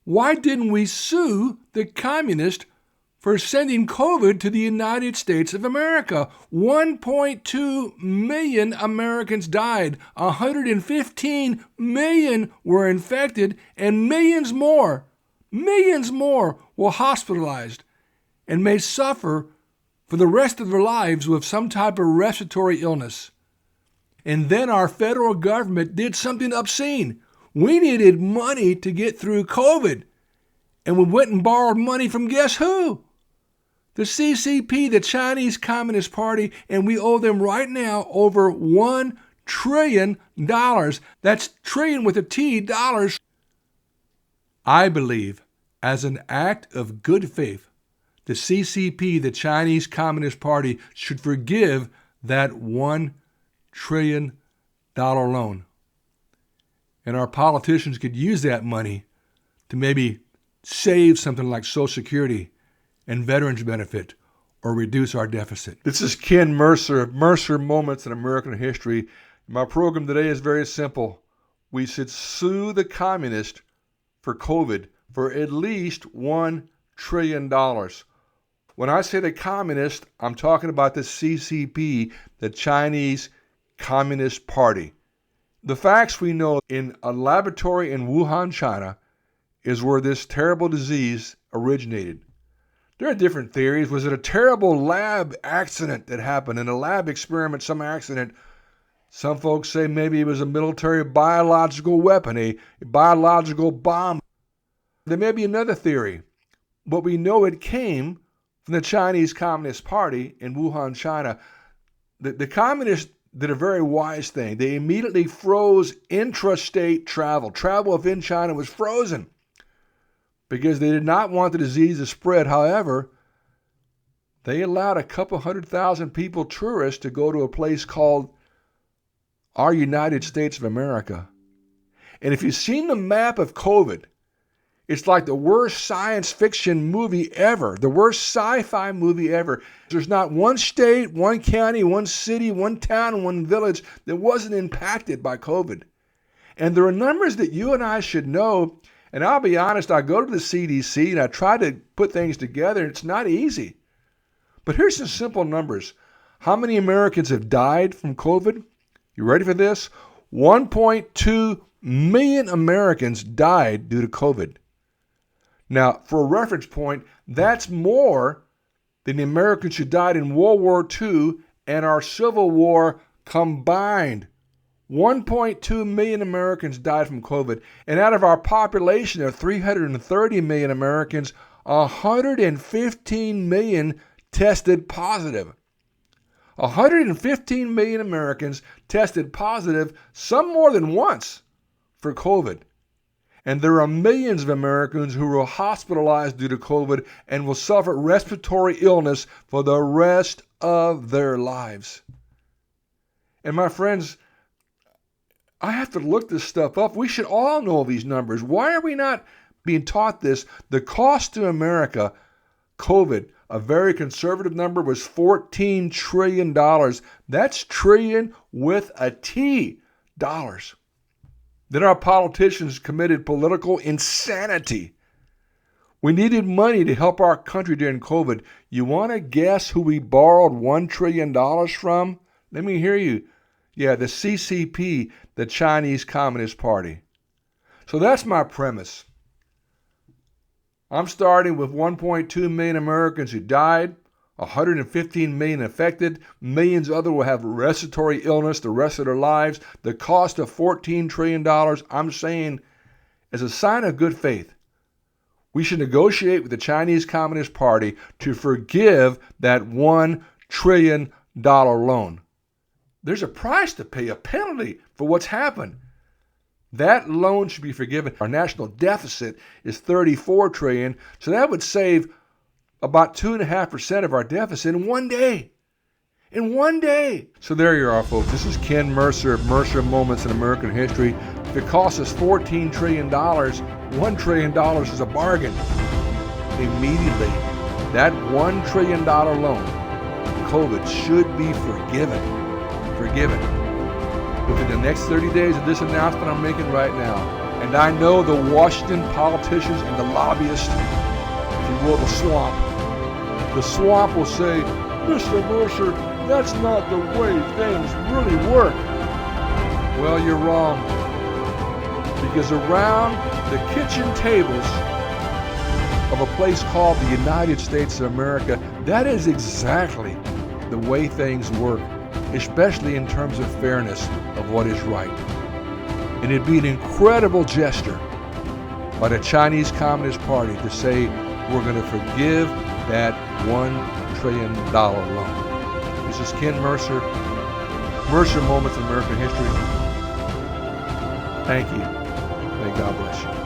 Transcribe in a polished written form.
Why didn't we sue the communists for sending COVID to the United States of America? 1.2 million Americans died, 115 million were infected, and millions more were hospitalized and may suffer for the rest of their lives with some type of respiratory illness. And then our federal government did something obscene. We needed money to get through COVID, and we went and borrowed money from guess who? The CCP, the Chinese Communist Party, and we owe them right now over $1 trillion. That's trillion with a T, dollars. I believe, as an act of good faith, the CCP, the Chinese Communist Party, should forgive that $1 trillion loan. And our politicians could use that money to maybe save something like Social Security and veterans benefit, or reduce our deficit. This is Ken Mercer of Mercer Moments in American History. My program today is very simple. We should sue the communists for COVID for at least $1 trillion. When I say the communist, I'm talking about the CCP, the Chinese Communist Party. The facts we know: in a laboratory in Wuhan, China, is where this terrible disease originated. There are different theories. Was it a terrible lab accident that happened, in a lab experiment, some accident? Some folks say maybe it was a military biological weapon, a biological bomb. There may be another theory, but we know it came from the Chinese Communist Party in Wuhan, China. The communists did a very wise thing. They immediately froze intrastate travel. Travel within China was frozen because they did not want the disease to spread. However, they allowed a couple 100,000 people, tourists, to go to a place called our United States of America. And if you've seen the map of COVID, it's like the worst science fiction movie ever, the worst sci-fi movie ever. There's not one state, one county, one city, one town, one village that wasn't impacted by COVID. And there are numbers that you and I should know. And I'll be honest, I go to the CDC and I try to put things together. It's not easy. But here's some simple numbers. How many Americans have died from COVID? You ready for this? 1.2 million Americans died due to COVID. Now, for a reference point, that's more than the Americans who died in World War II and our Civil War combined. 1.2 million Americans died from COVID. And out of our population of 330 million Americans, 115 million tested positive. 115 million Americans tested positive, some more than once, for COVID. And there are millions of Americans who were hospitalized due to COVID and will suffer respiratory illness for the rest of their lives. And my friends, I have to look this stuff up. We should all know these numbers. Why are we not being taught this? The cost to America, COVID, a very conservative number, was $14 trillion. That's trillion with a T, dollars. Then our politicians committed political insanity. We needed money to help our country during COVID. You want to guess who we borrowed $1 trillion from? Let me hear you. Yeah, the CCP, the Chinese Communist Party. So that's my premise. I'm starting with 1.2 million Americans who died, 115 million affected, millions other will have respiratory illness the rest of their lives. The cost of $14 trillion, I'm saying, as a sign of good faith, we should negotiate with the Chinese Communist Party to forgive that $1 trillion loan. There's a price to pay, a penalty for what's happened. That loan should be forgiven. Our national deficit is $34 trillion, so that would save about 2.5% of our deficit in one day. In one day. So there you are, folks. This is Ken Mercer of Mercer Moments in American History. If it costs us $14 trillion, $1 trillion is a bargain. Immediately, that $1 trillion loan, COVID, should be forgiven. Within the next 30 days of this announcement I'm making right now. And And I know the Washington politicians and the lobbyists, if you will, the swamp will say, Mr. Mercer, that's not the way things really work. Well, you're wrong. Because around the kitchen tables of a place called the United States of America, that is exactly the way things work, especially in terms of fairness of what is right. And it'd be an incredible gesture by the Chinese Communist Party to say we're going to forgive that $1 trillion loan. This is Ken Mercer, Mercer Moments in American History. Thank you. May God bless you.